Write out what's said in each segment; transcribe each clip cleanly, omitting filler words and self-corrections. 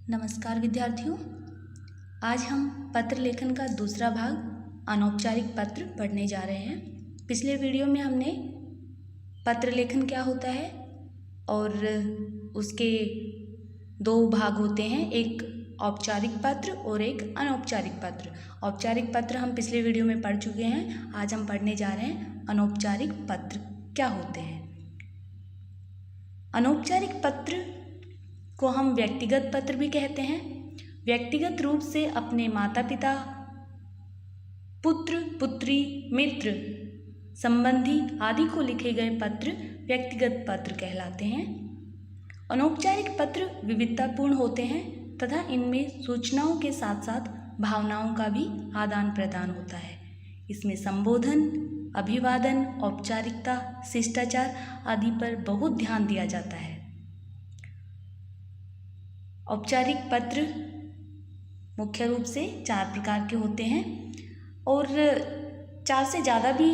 नमस्कार विद्यार्थियों, आज हम पत्र लेखन का दूसरा भाग अनौपचारिक पत्र पढ़ने जा रहे हैं। पिछले वीडियो में हमने पत्र लेखन क्या होता है और उसके दो भाग होते हैं, एक औपचारिक पत्र और एक अनौपचारिक पत्र। औपचारिक पत्र हम पिछले वीडियो में पढ़ चुके हैं। आज हम पढ़ने जा रहे हैं अनौपचारिक पत्र क्या होते हैं। अनौपचारिक पत्र को हम व्यक्तिगत पत्र भी कहते हैं। व्यक्तिगत रूप से अपने माता पिता, पुत्र पुत्री, मित्र, संबंधी आदि को लिखे गए पत्र व्यक्तिगत पत्र कहलाते हैं। अनौपचारिक पत्र विविधतापूर्ण होते हैं तथा इनमें सूचनाओं के साथ साथ भावनाओं का भी आदान प्रदान होता है। इसमें संबोधन, अभिवादन, औपचारिकता, शिष्टाचार आदि पर बहुत ध्यान दिया जाता है। औपचारिक पत्र मुख्य रूप से 4 प्रकार के होते हैं और 4 से ज़्यादा भी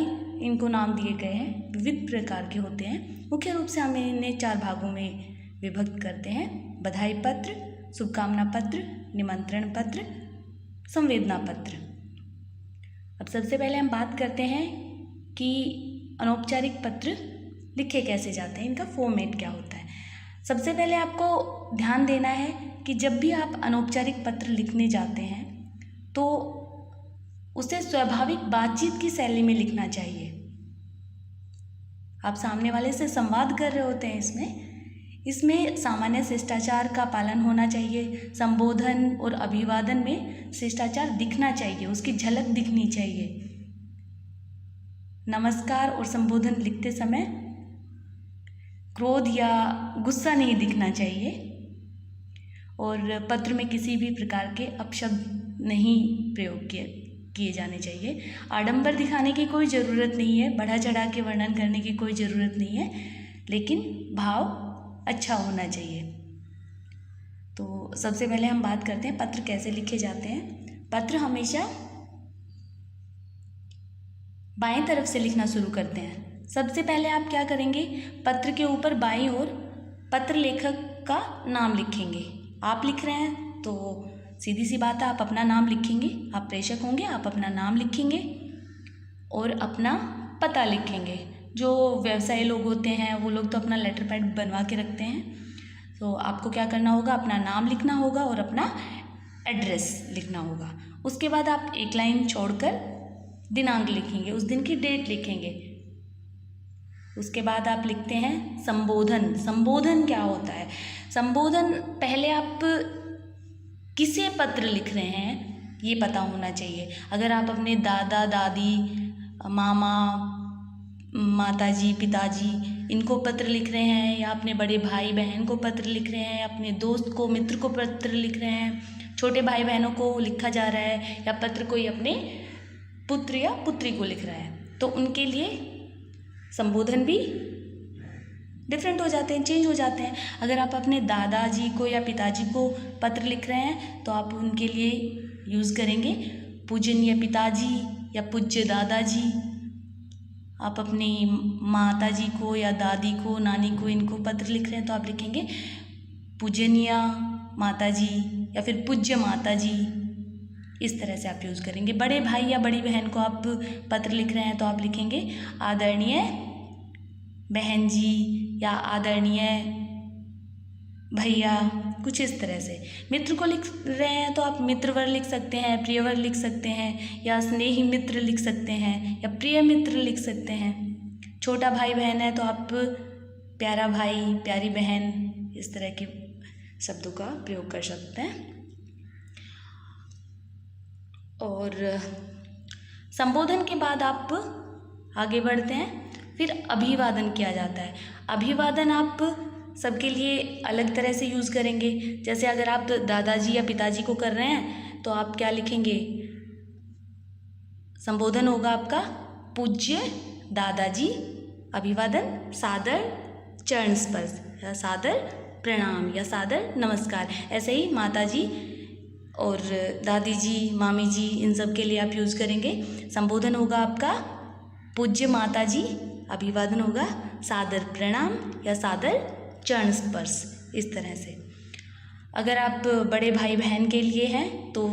इनको नाम दिए गए हैं। विविध प्रकार के होते हैं। मुख्य रूप से हम इन्हें 4 भागों में विभक्त करते हैं: बधाई पत्र, शुभकामना पत्र, निमंत्रण पत्र, संवेदना पत्र। अब सबसे पहले हम बात करते हैं कि अनौपचारिक पत्र लिखे कैसे जाते हैं, इनका फॉर्मेट क्या होता है। सबसे पहले आपको ध्यान देना है कि जब भी आप अनौपचारिक पत्र लिखने जाते हैं तो उसे स्वाभाविक बातचीत की शैली में लिखना चाहिए। आप सामने वाले से संवाद कर रहे होते हैं, इसमें सामान्य शिष्टाचार का पालन होना चाहिए। संबोधन और अभिवादन में शिष्टाचार दिखना चाहिए, उसकी झलक दिखनी चाहिए। नमस्कार और संबोधन लिखते समय क्रोध या गुस्सा नहीं दिखना चाहिए और पत्र में किसी भी प्रकार के अपशब्द नहीं प्रयोग किए जाने चाहिए। आडंबर दिखाने की कोई ज़रूरत नहीं है, बढ़ा चढ़ा के वर्णन करने की कोई ज़रूरत नहीं है, लेकिन भाव अच्छा होना चाहिए। तो सबसे पहले हम बात करते हैं पत्र कैसे लिखे जाते हैं। पत्र हमेशा बाएं तरफ से लिखना शुरू करते हैं। सबसे पहले आप क्या करेंगे, पत्र के ऊपर बाईं ओर पत्र लेखक का नाम लिखेंगे। आप लिख रहे हैं तो सीधी सी बात है, आप अपना नाम लिखेंगे। आप प्रेषक होंगे, आप अपना नाम लिखेंगे और अपना पता लिखेंगे। जो व्यवसायी लोग होते हैं वो लोग तो अपना लेटर पैड बनवा के रखते हैं। तो आपको क्या करना होगा, अपना नाम लिखना होगा और अपना एड्रेस लिखना होगा। उसके बाद आप एक लाइन छोड़कर दिनांक लिखेंगे, उस दिन की डेट लिखेंगे। उसके बाद आप लिखते हैं संबोधन। संबोधन क्या होता है? संबोधन पहले आप किसे पत्र लिख रहे हैं ये पता होना चाहिए। अगर आप अपने दादा दादी, मामा, माताजी, पिताजी इनको पत्र लिख रहे हैं, या अपने बड़े भाई बहन को पत्र लिख रहे हैं, अपने दोस्त को, मित्र को पत्र लिख रहे हैं, छोटे भाई बहनों को लिखा जा रहा है, या पत्र कोई अपने पुत्र या पुत्री को लिख रहा है, तो उनके लिए संबोधन भी डिफरेंट हो जाते हैं, चेंज हो जाते हैं। अगर आप अपने दादाजी को या पिताजी को पत्र लिख रहे हैं तो आप उनके लिए यूज़ करेंगे पूजनीय पिताजी या पूज्य दादाजी। आप अपनी माताजी को या दादी को, नानी को, इनको पत्र लिख रहे हैं तो आप लिखेंगे पूजनीय माताजी या फिर पूज्य माताजी। इस तरह से आप यूज़ करेंगे। बड़े भाई या बड़ी बहन को आप पत्र लिख रहे हैं तो आप लिखेंगे आदरणीय बहन जी या आदरणीय भैया, कुछ इस तरह से। मित्र को लिख रहे हैं तो आप मित्रवर लिख सकते हैं, प्रियवर लिख सकते हैं, या स्नेही मित्र लिख सकते हैं, या प्रिय मित्र लिख सकते हैं। छोटा भाई बहन है तो आप प्यारा भाई, प्यारी बहन, इस तरह के शब्दों का प्रयोग कर सकते हैं। और संबोधन के बाद आप आगे बढ़ते हैं, फिर अभिवादन किया जाता है। अभिवादन आप सबके लिए अलग तरह से यूज़ करेंगे। जैसे अगर आप दादाजी या पिताजी को कर रहे हैं तो आप क्या लिखेंगे, संबोधन होगा आपका पूज्य दादाजी, अभिवादन सादर चरण स्पर्श या सादर प्रणाम या सादर नमस्कार। ऐसे ही माताजी और दादी जी, मामी जी, इन सब के लिए आप यूज़ करेंगे। संबोधन होगा आपका पूज्य माता जी, अभिवादन होगा सादर प्रणाम या सादर चरण स्पर्श, इस तरह से। अगर आप बड़े भाई बहन के लिए हैं तो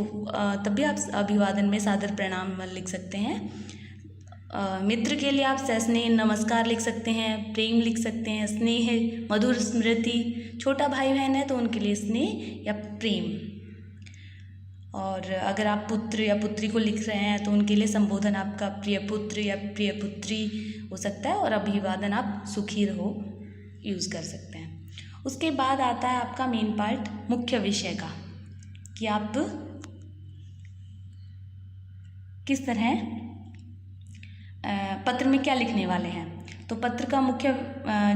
तब भी आप अभिवादन में सादर प्रणाम लिख सकते हैं। मित्र के लिए आप सस्नेह नमस्कार लिख सकते हैं, प्रेम लिख सकते हैं, स्नेह, मधुर स्मृति। छोटा भाई बहन है तो उनके लिए स्नेह या प्रेम। और अगर आप पुत्र या पुत्री को लिख रहे हैं तो उनके लिए संबोधन आपका प्रिय पुत्र या प्रिय पुत्री हो सकता है, और अभिवादन आप सुखी रहो यूज़ कर सकते हैं। उसके बाद आता है आपका मेन पार्ट मुख्य विषय का, कि आप किस तरह पत्र में क्या लिखने वाले हैं। तो पत्र का मुख्य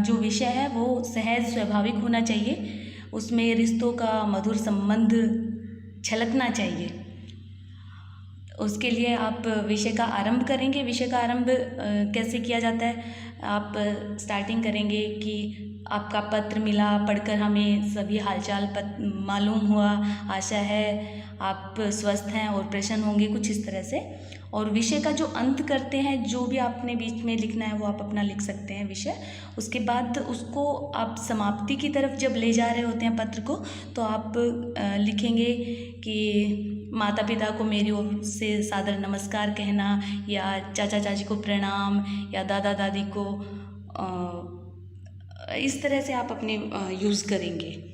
जो विषय है वो सहज स्वाभाविक होना चाहिए, उसमें रिश्तों का मधुर संबंध झलकना चाहिए। उसके लिए आप विषय का आरंभ करेंगे। विषय का आरंभ कैसे किया जाता है, आप स्टार्टिंग करेंगे कि आपका पत्र मिला, पढ़कर हमें सभी हालचाल मालूम हुआ, आशा है आप स्वस्थ हैं और प्रसन्न होंगे, कुछ इस तरह से। और विषय का जो अंत करते हैं, जो भी आपने बीच में लिखना है वो आप अपना लिख सकते हैं विषय। उसके बाद उसको आप समाप्ति की तरफ जब ले जा रहे होते हैं पत्र को, तो आप लिखेंगे कि माता पिता को मेरी ओर से सादर नमस्कार कहना, या चाचा चाची को प्रणाम, या दादा दादी को, इस तरह से आप अपने यूज़ करेंगे।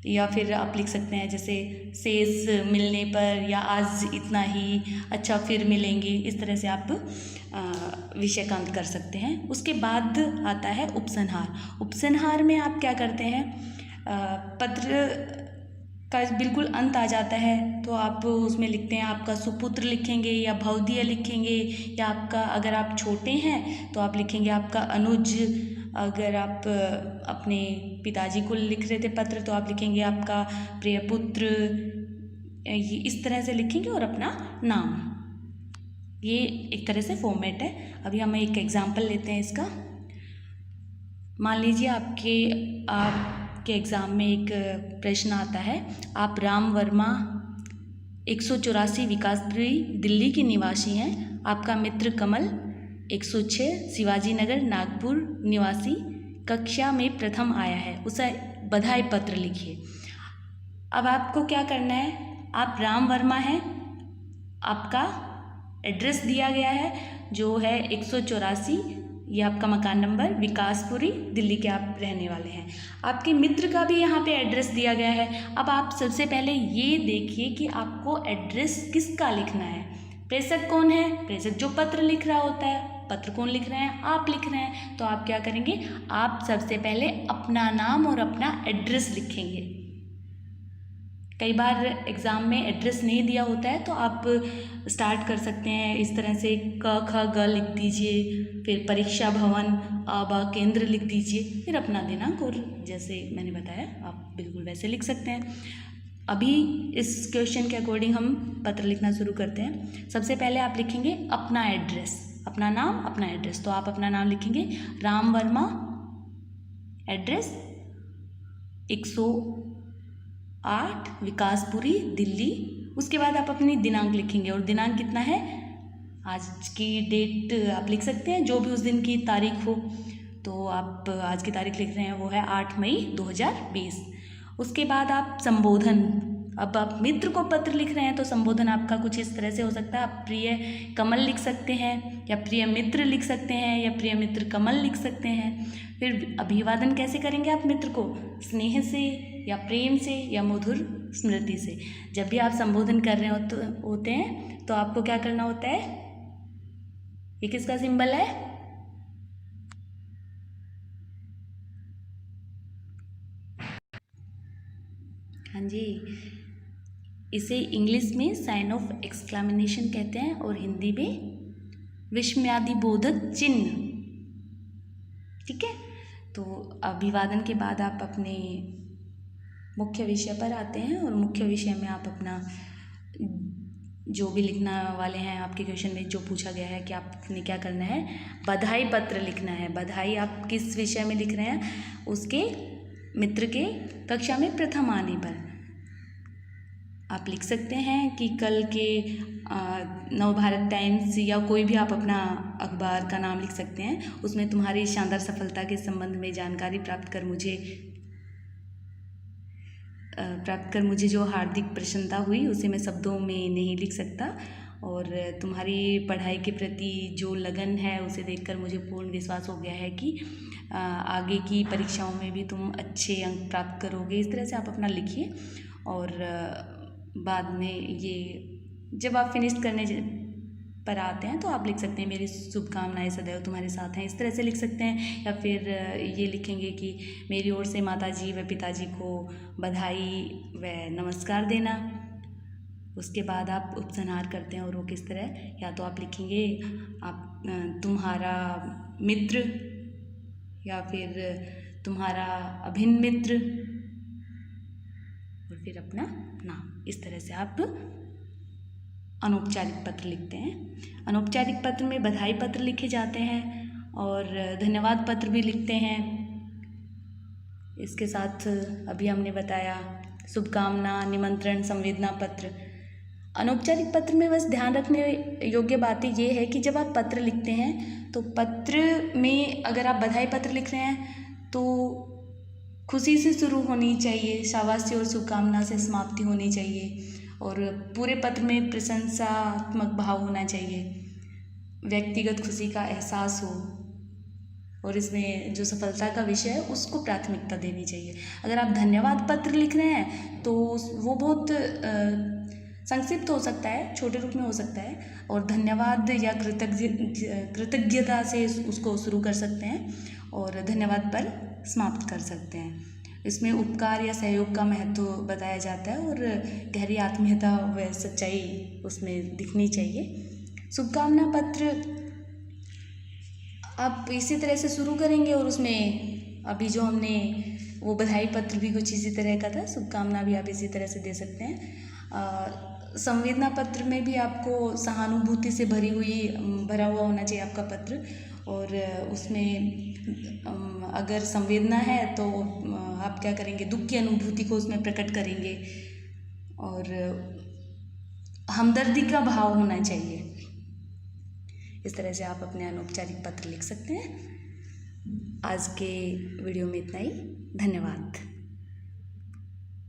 या फिर आप लिख सकते हैं जैसे शेष मिलने पर, या आज इतना ही, अच्छा फिर मिलेंगे। इस तरह से आप विषय का अंत कर सकते हैं। उसके बाद आता है उपसंहार। उपसंहार में आप क्या करते हैं, पत्र का बिल्कुल अंत आ जाता है तो आप उसमें लिखते हैं आपका सुपुत्र लिखेंगे या भवदीय लिखेंगे, या आपका, अगर आप छोटे हैं तो आप लिखेंगे आपका अनुज। अगर आप अपने पिताजी को लिख रहे थे पत्र तो आप लिखेंगे आपका प्रिय पुत्र। इस तरह से लिखेंगे और अपना नाम। ये एक तरह से फॉर्मेट है। अभी हम एक एग्जांपल लेते हैं इसका। मान लीजिए आपके एग्ज़ाम में एक प्रश्न आता है, आप राम वर्मा 184 विकासपुरी दिल्ली के निवासी हैं। आपका मित्र कमल 106 शिवाजी नगर नागपुर निवासी, कक्षा में प्रथम आया है, उसे बधाई पत्र लिखिए। अब आपको क्या करना है, आप राम वर्मा हैं, आपका एड्रेस दिया गया है जो है 184, ये आपका मकान नंबर, विकासपुरी दिल्ली के आप रहने वाले हैं। आपके मित्र का भी यहाँ पे एड्रेस दिया गया है। अब आप सबसे पहले ये देखिए कि आपको एड्रेस किसका लिखना है। प्रेषक कौन है, प्रेषक जो पत्र लिख रहा होता है। पत्र कौन लिख रहे हैं, आप लिख रहे हैं, तो आप क्या करेंगे, आप सबसे पहले अपना नाम और अपना एड्रेस लिखेंगे। कई बार एग्ज़ाम में एड्रेस नहीं दिया होता है तो आप स्टार्ट कर सकते हैं इस तरह से, क ख ग लिख दीजिए, फिर परीक्षा भवन अब केंद्र लिख दीजिए, फिर अपना दिनांक, और जैसे मैंने बताया आप बिल्कुल वैसे लिख सकते हैं। अभी इस क्वेश्चन के अकॉर्डिंग हम पत्र लिखना शुरू करते हैं। सबसे पहले आप लिखेंगे अपना एड्रेस, अपना नाम अपना एड्रेस। तो आप अपना नाम लिखेंगे राम वर्मा, एड्रेस 108 विकासपुरी दिल्ली। उसके बाद आप अपनी दिनांक लिखेंगे, और दिनांक कितना है, आज की डेट आप लिख सकते हैं, जो भी उस दिन की तारीख हो। तो आप आज की तारीख लिख रहे हैं वो है 8 मई 2020। उसके बाद आप संबोधन, अब आप मित्र को पत्र लिख रहे हैं तो संबोधन आपका कुछ इस तरह से हो सकता है। आप प्रिय कमल लिख सकते हैं, या प्रिय मित्र लिख सकते हैं, या प्रिय मित्र कमल लिख सकते हैं। फिर अभिवादन कैसे करेंगे आप मित्र को, स्नेह से या प्रेम से या मधुर स्मृति से। जब भी आप संबोधन कर रहे होते हैं तो आपको क्या करना होता है, ये किसका सिंबल है, हाँ जी, इसे इंग्लिश में साइन ऑफ एक्सक्लेमेशन कहते हैं और हिंदी में विस्मयादिबोधक चिन्ह। ठीक है, तो अभिवादन के बाद आप अपने मुख्य विषय पर आते हैं, और मुख्य विषय में आप अपना जो भी लिखना वाले हैं, आपके क्वेश्चन में जो पूछा गया है कि आपने क्या करना है, बधाई पत्र लिखना है। बधाई आप किस विषय में लिख रहे हैं, उसके मित्र के कक्षा में प्रथम आने पर। आप लिख सकते हैं कि कल के नवभारत टाइम्स या कोई भी आप अपना अखबार का नाम लिख सकते हैं, उसमें तुम्हारी शानदार सफलता के संबंध में जानकारी प्राप्त कर मुझे प्राप्त कर मुझे जो हार्दिक प्रसन्नता हुई उसे मैं शब्दों में नहीं लिख सकता। और तुम्हारी पढ़ाई के प्रति जो लगन है उसे देखकर मुझे पूर्ण विश्वास हो गया है कि आगे की परीक्षाओं में भी तुम अच्छे अंक प्राप्त करोगे। इस तरह से आप अपना लिखिए और बाद में ये जब आप फिनिश करने पर आते हैं तो आप लिख सकते हैं मेरी शुभकामनाएं सदैव तुम्हारे साथ हैं, इस तरह से लिख सकते हैं। या फिर ये लिखेंगे कि मेरी ओर से माताजी व पिताजी को बधाई व नमस्कार देना। उसके बाद आप उपसंहार करते हैं और वो किस तरह, या तो आप लिखेंगे आप तुम्हारा मित्र या फिर तुम्हारा अभिन्न मित्र और फिर अपना नाम। इस तरह से आप अनौपचारिक पत्र लिखते हैं। अनौपचारिक पत्र में बधाई पत्र लिखे जाते हैं और धन्यवाद पत्र भी लिखते हैं। इसके साथ अभी हमने बताया शुभकामना, निमंत्रण, संवेदना पत्र। अनौपचारिक पत्र में बस ध्यान रखने योग्य बातें ये है कि जब आप पत्र लिखते हैं तो पत्र में अगर आप बधाई पत्र लिख रहे हैं तो खुशी से शुरू होनी चाहिए, शाबाशी और शुभकामना से समाप्ति होनी चाहिए और पूरे पत्र में प्रशंसात्मक भाव होना चाहिए, व्यक्तिगत खुशी का एहसास हो और इसमें जो सफलता का विषय है उसको प्राथमिकता देनी चाहिए। अगर आप धन्यवाद पत्र लिख रहे हैं तो वो बहुत संक्षिप्त हो सकता है, छोटे रूप में हो सकता है और धन्यवाद या कृतज्ञता से उसको शुरू कर सकते हैं और धन्यवाद पर समाप्त कर सकते हैं। इसमें उपकार या सहयोग का महत्व बताया जाता है और गहरी आत्मीयता व सच्चाई उसमें दिखनी चाहिए। शुभकामना पत्र आप इसी तरह से शुरू करेंगे और उसमें अभी जो हमने वो बधाई पत्र भी कुछ इसी तरह का था, शुभकामना भी आप इसी तरह से दे सकते हैं। संवेदना पत्र में भी आपको सहानुभूति से भरा हुआ होना चाहिए आपका पत्र और उसमें अगर संवेदना है तो आप क्या करेंगे, दुख की अनुभूति को उसमें प्रकट करेंगे और हमदर्दी का भाव होना चाहिए। इस तरह से आप अपने अनौपचारिक पत्र लिख सकते हैं। आज के वीडियो में इतना ही। धन्यवाद।